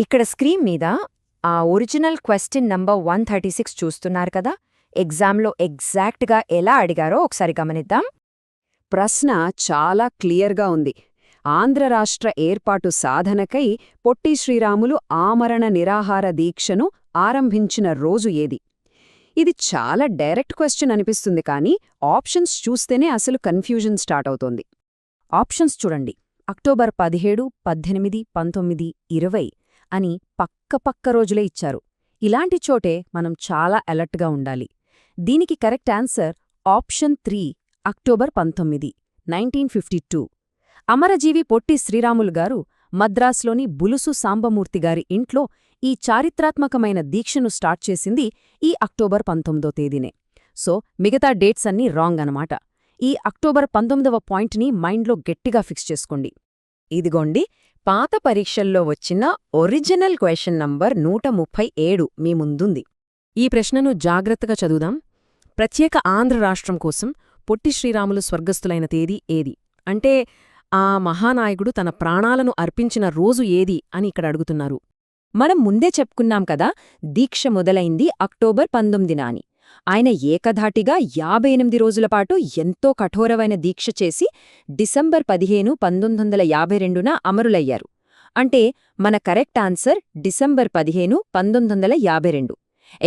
ఇక్కడ స్క్రీన్ మీద ఆ ఒరిజినల్ క్వశ్చన్ నంబర్ 136 చూస్తున్నారు కదా. ఎగ్జామ్లో ఎగ్జాక్ట్గా ఎలా అడిగారో ఒకసారి గమనిద్దాం. ప్రశ్న చాలా క్లియర్గా ఉంది. ఆంధ్ర రాష్ట్ర ఏర్పాటు సాధనకై పొట్టి శ్రీరాములు ఆమరణ నిరాహార దీక్షను ఆరంభించిన రోజు ఏది? ఇది చాలా డైరెక్ట్ క్వశ్చన్ అనిపిస్తుంది, కానీ ఆప్షన్స్ చూస్తేనే అసలు కన్ఫ్యూజన్ స్టార్ట్ అవుతోంది. ఆప్షన్స్ చూడండి. అక్టోబర్ 17, 18, 19, 20 అని పక్క రోజులే ఇచ్చారు. ఇలాంటి చోటే మనం చాలా అలర్ట్గా ఉండాలి. దీనికి కరెక్ట్ ఆన్సర్ ఆప్షన్ 3, అక్టోబర్ 19, 1952. అమరజీవి పొట్టి శ్రీరాములు గారు మద్రాస్లోని బులుసు సాంబమూర్తిగారి ఇంట్లో ఈ చారిత్రాత్మకమైన దీక్షను స్టార్ట్ చేసింది ఈ అక్టోబర్ 19వ తేదీనే. సో మిగతా డేట్స్ అన్నీ రాంగ్ అనమాట. ఈ అక్టోబర్ 19వ పాయింట్ని మైండ్లో గట్టిగా ఫిక్స్ చేసుకోండి. ఇదిగోండి పాత పరీక్షల్లో వచ్చిన ఒరిజినల్ క్వశ్చన్ నంబర్ 137 మీ ముందుంది. ఈ ప్రశ్నను జాగ్రత్తగా చదువుదాం. ప్రత్యేక ఆంధ్ర రాష్ట్రం కోసం పొట్టి శ్రీరాములు స్వర్గస్థులైన తేదీ ఏది? అంటే ఆ మహానాయకుడు తన ప్రాణాలను అర్పించిన రోజు ఏది అని ఇక్కడ అడుగుతున్నారు. మనం ముందే చెప్పుకున్నాం కదా, దీక్ష మొదలైంది అక్టోబర్ 19న అని. ఆయన ఏకధాటిగా 58 రోజులపాటు ఎంతో కఠోరమైన దీక్ష చేసి డిసెంబర్ 15, 1952న అమరులయ్యారు. అంటే మన కరెక్ట్ ఆన్సర్ డిసెంబర్ 15, 1952.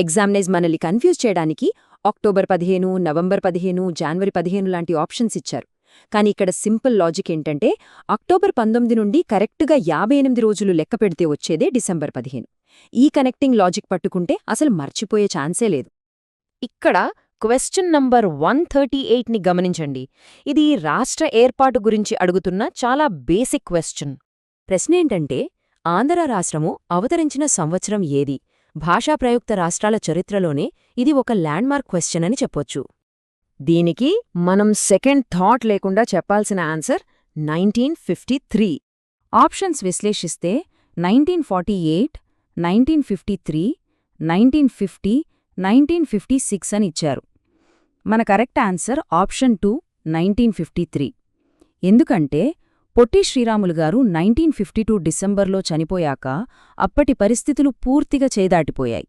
ఎగ్జామ్నైజ్ మనల్ని కన్ఫ్యూజ్ చేయడానికి అక్టోబర్ 15, నవంబర్ 15, జనవరి 15 లాంటి ఆప్షన్స్ ఇచ్చారు. కానీ ఇక్కడ సింపుల్ లాజిక్ ఏంటంటే అక్టోబర్ 19 నుండి కరెక్టుగా 58 రోజులు లెక్క పెడితే వచ్చేదే డిసెంబర్ 15. ఈ కనెక్టింగ్ లాజిక్ పట్టుకుంటే అసలు మర్చిపోయే ఛాన్సే లేదు. ఇక్కడ క్వశ్చన్ నంబర్ 138ని గమనించండి. ఇది రాష్ట్ర ఏర్పాటు గురించి అడుగుతున్న చాలా బేసిక్ క్వశ్చన్. ప్రశ్నేంటంటే ఆంధ్ర రాష్ట్రము అవతరించిన సంవత్సరం ఏది? భాషా ప్రయుక్త రాష్ట్రాల చరిత్రలోనే ఇది ఒక ల్యాండ్మార్క్ క్వశ్చన్ అని చెప్పొచ్చు. దీనికి మనం సెకండ్ థాట్ లేకుండా చెప్పాల్సిన ఆన్సర్ 1953. ఆప్షన్స్ విశ్లేషిస్తే 1948, 1953, 1950, 1956 అని ఇచ్చారు. మన కరెక్ట్ ఆన్సర్ ఆప్షన్ 2, 1953. ఎందుకంటే పొట్టి శ్రీరాములు గారు 1952 డిసెంబర్లో చనిపోయాక అప్పటి పరిస్థితులు పూర్తిగా చేదాటిపోయాయి.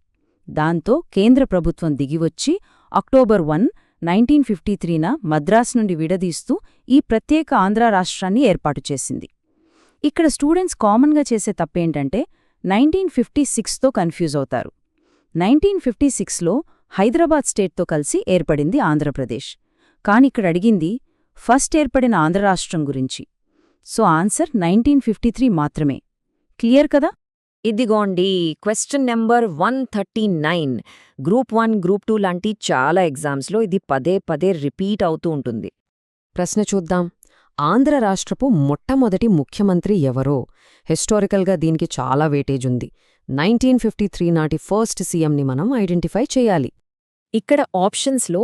దాంతో కేంద్ర ప్రభుత్వం దిగివచ్చి అక్టోబర్ 1, 1953న మద్రాస్ నుండి విడదీస్తూ ఈ ప్రత్యేక ఆంధ్ర రాష్ట్రాన్ని ఏర్పాటు చేసింది. ఇక్కడ స్టూడెంట్స్ కామన్గా చేసే తప్పేంటంటే 1956తో కన్ఫ్యూజ్ అవుతారు. 1956లో హైదరాబాద్ స్టేట్తో కలిసి ఏర్పడింది ఆంధ్రప్రదేశ్. కానిక్కడ అడిగింది ఫస్ట్ ఏర్పడిన ఆంధ్ర రాష్ట్రం గురించి. సో ఆన్సర్ 1953 మాత్రమే. క్లియర్ కదా? ఇదిగోండి క్వశ్చన్ నెంబర్ 139. గ్రూప్ 1, గ్రూప్ 2 లాంటి చాలా ఎగ్జామ్స్లో ఇది పదే రిపీట్ అవుతూ ఉంటుంది. ప్రశ్న చూద్దాం. ఆంధ్ర రాష్ట్రపు మొట్టమొదటి ముఖ్యమంత్రి ఎవరో? హిస్టారికల్గా దీనికి చాలా వేటేజ్ ఉంది. 1953 నాటి ఫస్ట్ సీఎంని మనం ఐడెంటిఫై చేయాలి. ఇక్కడ ఆప్షన్స్లో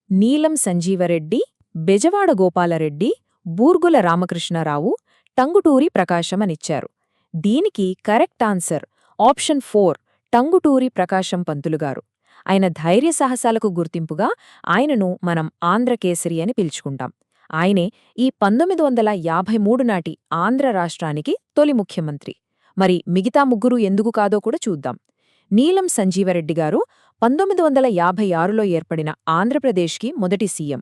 నీలం సంజీవరెడ్డి, బెజవాడ గోపాలరెడ్డి, బూర్గుల రామకృష్ణరావు, టంగుటూరి ప్రకాశం అనిచ్చారు. దీనికి correct answer option 4, Tanguturi Prakasam పంతులుగారు. ఆయన ధైర్య సాహసాలకు గుర్తింపుగా ఆయనను మనం ఆంధ్రకేసరి అని పిలుచుకుంటాం. ఆయనే ఈ 1953 నాటి ఆంధ్ర రాష్ట్రానికి తొలి ముఖ్యమంత్రి. మరి మిగతా ముగ్గురు ఎందుకు కాదో కూడా చూద్దాం. నీలం సంజీవరెడ్డి గారు 1956లో ఏర్పడిన ఆంధ్రప్రదేశ్కి మొదటి సీఎం.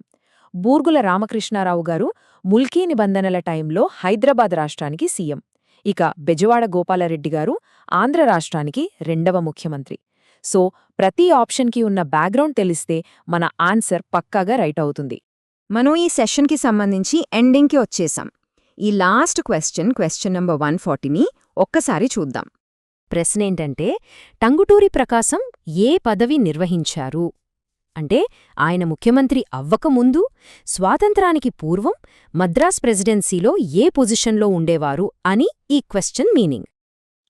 బూర్గుల రామకృష్ణారావు గారు ముల్కీ నిబంధనల టైంలో హైదరాబాద్ రాష్ట్రానికి సీఎం. ఇక బెజవాడ గోపాలరెడ్డి గారు ఆంధ్ర రాష్ట్రానికి రెండవ ముఖ్యమంత్రి. సో ప్రతి ఆప్షన్కి ఉన్న బ్యాక్గ్రౌండ్ తెలిస్తే మన ఆన్సర్ పక్కాగా రైట్ అవుతుంది. మనం ఈ సెషన్కి సంబంధించి ఎండింగ్కి వచ్చేసాం. ఈ లాస్ట్ క్వశ్చన్ నంబర్ 140ని ఒక్కసారి చూద్దాం. ప్రశ్నేంటంటే టంగుటూరి ప్రకాశం ఏ పదవి నిర్వహించారు? అంటే ఆయన ముఖ్యమంత్రి అవ్వకముందు, స్వాతంత్రానికి పూర్వం మద్రాస్ ప్రెసిడెన్సీలో ఏ పొజిషన్లో ఉండేవారు అని ఈ క్వశ్చన్ మీనింగ్.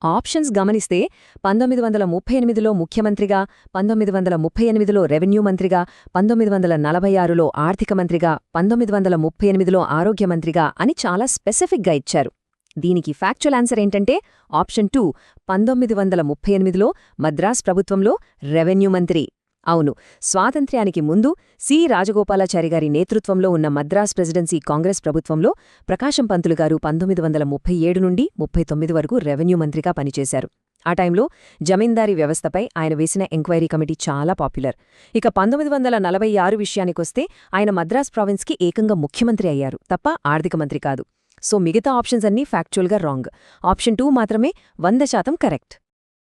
ఆప్షన్స్ గమనిస్తే 1938లో ముఖ్యమంత్రిగా, 1938లో రెవెన్యూ మంత్రిగా, 1946లో ఆర్థిక మంత్రిగా, 1938లో ఆరోగ్య మంత్రిగా అని చాలా స్పెసిఫిక్గా ఇచ్చారు. దీనికి ఫ్యాక్చువల్ ఆన్సర్ ఏంటంటే ఆప్షన్ 2, 1938లో మద్రాస్ ప్రభుత్వంలో రెవెన్యూ మంత్రి. అవును, స్వాతంత్ర్యానికి ముందు సి రాజగోపాలాచారి గారి నేతృత్వంలో ఉన్న మద్రాస్ ప్రెసిడెన్సీ కాంగ్రెస్ ప్రభుత్వంలో ప్రకాశం పంతులు గారు 1937 నుండి 39 వరకు రెవెన్యూ మంత్రిగా పనిచేశారు. ఆ టైంలో జమీందారీ వ్యవస్థపై ఆయన వేసిన ఎంక్వైరీ కమిటీ చాలా పాపులర్. ఇక 1946 విషయానికొస్తే ఆయన మద్రాస్ ప్రావిన్స్కి ఏకంగా ముఖ్యమంత్రి అయ్యారు తప్ప ఆర్థిక మంత్రి కాదు. సో మిగతా ఆప్షన్స్ అన్నీ ఫ్యాక్చువల్గా రాంగ్. ఆప్షన్ 2 మాత్రమే 100% కరెక్ట్.